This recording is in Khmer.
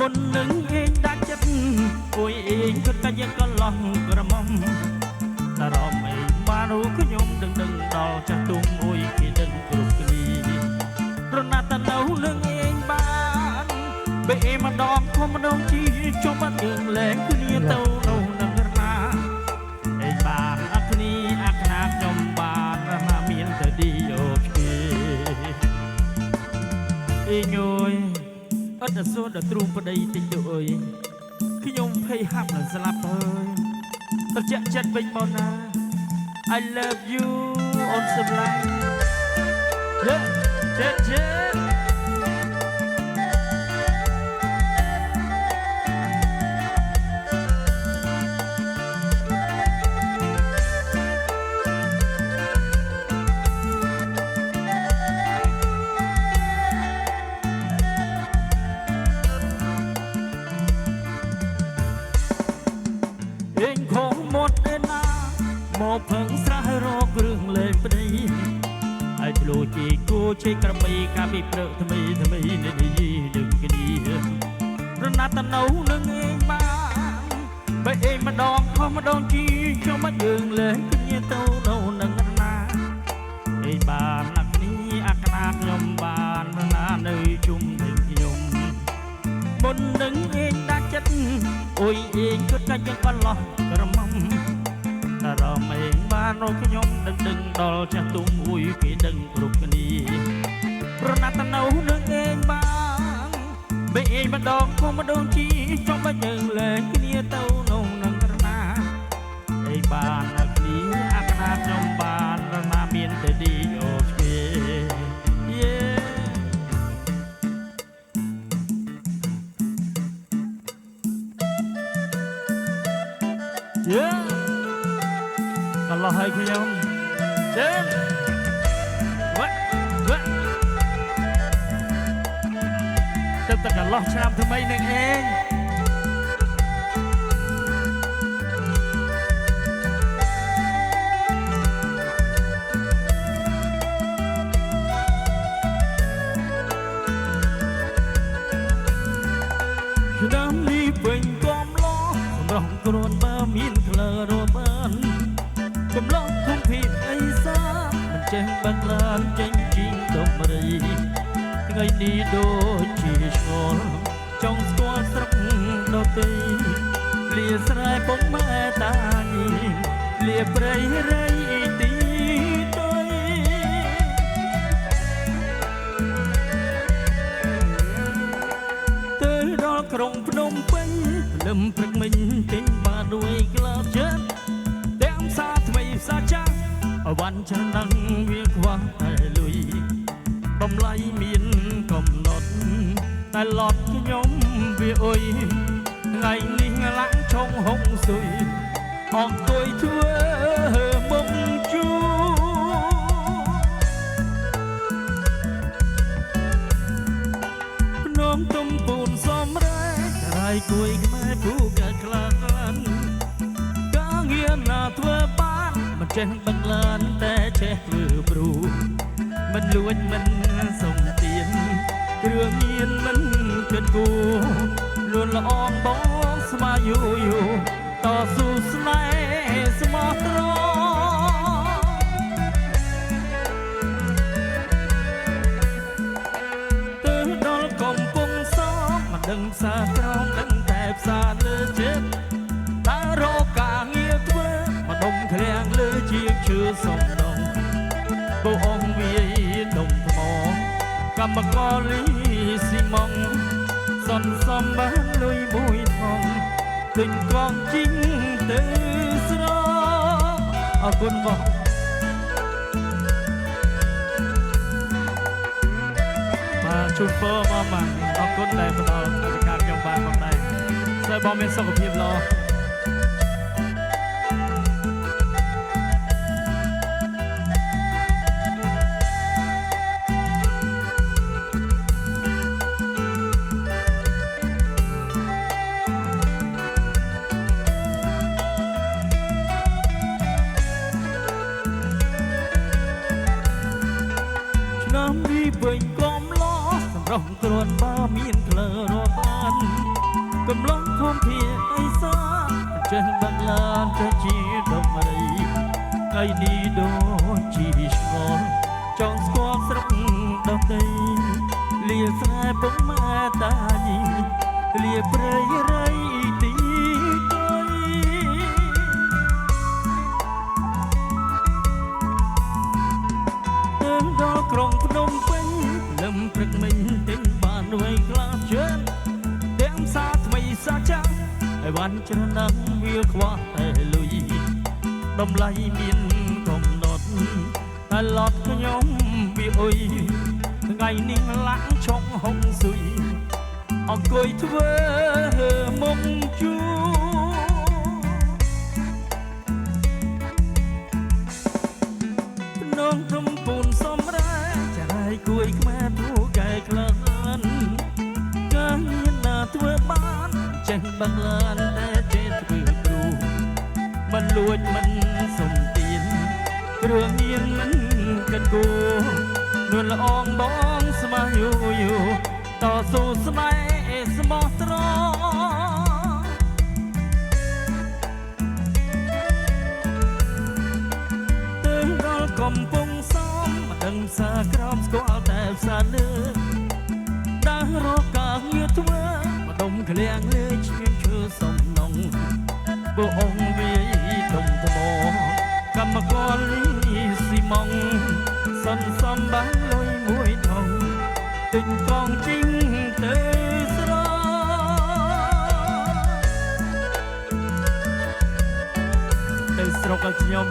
មុននឹងឯងដាច់ចិត្តអួយឯងគិតតែយើងក៏ឡោះក្រមុំតារំឯងបានរូខ្ញុំដឹងដល់ចាស់ទុំអួយគេដឹងគ្រប់គ្នាប្រណាត់តែនៅនឹងឯងបានបើឯងម្ដងធំម្ដងជីចុះបាត់យើងលែងគ្នាទៅនោះនឹងណាឯងបានអត់គ្នាអាខ្នាតខ្ញុំបានណាមានតែឌីអូគេអេញយអត់សួរដល់ទ្រូងប្តីតិចទៅអើយខ្ញុំភ័យហាប់នឹងស្លាប់ហើយត្រជាក់ចិត្តវិញបងណា I love you on sublime ជេមកផឹងស្រះរកគ្រឿងលេងប្តីហើយធ្លុះជីគូជិះក្របីកាពីព្រឹកថ្មីនេះដឹងគ្នារណាត់តនៅនឹងឯងបានបើឯងម្ដងខុសម្ដងជីខ្ញុំមកយើងលេងគ្នាទៅនៅនឹងណាឯងបានណាក់នេះអាក្នាខ្ញុំបានណានៅជុំនឹងខ្ញុំមុននឹងឯងដាច់ចិត្តអុយឯងគិតតែយើងក៏ឡោះក្រមុំតារំឯងបានរកខ្ញុំដឹងដល់ចាស់ទុំអួយគេដឹងគ្រប់គ្នាប្រណាត់ទៅនៅនឹងឯងបានបើឯងម្ដងខំម្ដងជីចង់បាច់យើងលែងគ្នាទៅនោះនឹងរណាឯងបានណាគ្នាអាក្នាតខ្ញុំបានរណាមានតែឌីអូគេកន្លោះឲ្យខ្ញុំចេញទឹកតែកន្លោះឆ្នាំថ្មីនឹងឯងឆ្នាំនេះវិញកំឡោះសម្រងគ្រួនបើមានក្លរបានកំឡោះធំភីអីសាមិនចេះបាក់ឡានចេញជីងដំរីថ្ងៃនេះដូចជាឆ្ងល់ចង់ស្គាល់ស្រុកដទៃលាស្រែពុកម៉ែតាញីលាព្រៃរៃទីទុយទៅដល់ក្រុងភ្នំពេញលឹមព្រឹកមិញទិញបានด้วยក្លាបចិត្តសាថ្មីសាចាស់អវ៉ាន់ច្រើនដឹងវាខ្វះតែលុយបំលៃមានកំណត់តែឡត់ខ្ញុំវាអុយថ្ងៃនេះឡាក់ឆុងហុងស៊ុយអងទួយធ្វើមុខជូភ្នំទំពូនសំរែរាយគួយខ្មែរពូកែខ្លាងារណាធ្វើបានមិនចេះបឹងឡានតែចេះធ្វើព្រូមិនលួចមិនសុំទៀនគ្រឿងញៀនមិនគិតគូលួនល្អងបងស្មាយូតស៊ូស្នេហ៍ស្មោះត្រង់ទៅដល់កំពង់សោមមិនដឹងផ្សារក្រមដឹងតែផ្សារលើចិត្តតារកការងារធ្វើមកដុំឃ្លាំងលើជាងឈើសំដងបោអងវាយដុំថ្មកម្មករលីស៊ីម៉ងសន្សំបានលុយមួយថងទិញកងជីងទៅស្រអរគុណបងបាទជូនពរមកបាទអរគុណដែលផ្ដល់កិច្ចការខ្ញុំបានផងដែរសូមបងមានសុខភាពល្អវិញកំឡោះសម្រស់គ្រួន បើមានក្លើរបានកំឡុងធំភាអីសាចេះបាក់ឡានចេះជាដំរីថ្ងៃនេះដូចជាឆ្ងល់ចង់ស្គាល់ស្រុកដទៃលាស្រែពុកម៉ែតាញីលាព្រៃរៃទីដល់ក្រុងភ្នំពេញលឹមព្រឹកមិញទិញបានវៃក្លាជើងទាំងផ្សារថ្មីសាចាស់ឲ្យបានច្រើនណាស់វាខ្វះតែលុយតម្លៃមានកំណត់តែឡត់ខ្ញុំវាអុយថ្ងៃនេះលាក់ឆុងហុងស៊ុយអង្គុយធ្វើមុខជួនងធំពូនសំរែចាយគួយខ្មែរពូកែក្លានកាញ់ណាធ្វើបានចេះបាក់ឡានតែចេះធ្វើគ្រូមិនលួចមិនសំទានគ្រឿងញៀនមិនកិនគូនួនល្អងបងស្មាយូយូតស៊ូស្នេហ៍ស្មោះត្រង់ទៅដល់កំពង់សំដឹងផ្សារក្រោមស្គាល់តែផ្សារលើដើររកការងារធ្វើម្ដុំក្លៀងលើឈៀងឈើសំណងបើអង្គវាយដុំថ្មកម្មករស៊ីម៉ងសន្សំបានលុយមួយថងទិញកងជីងទៅស្រទៅស្រុកឲ្យខ្ញុំ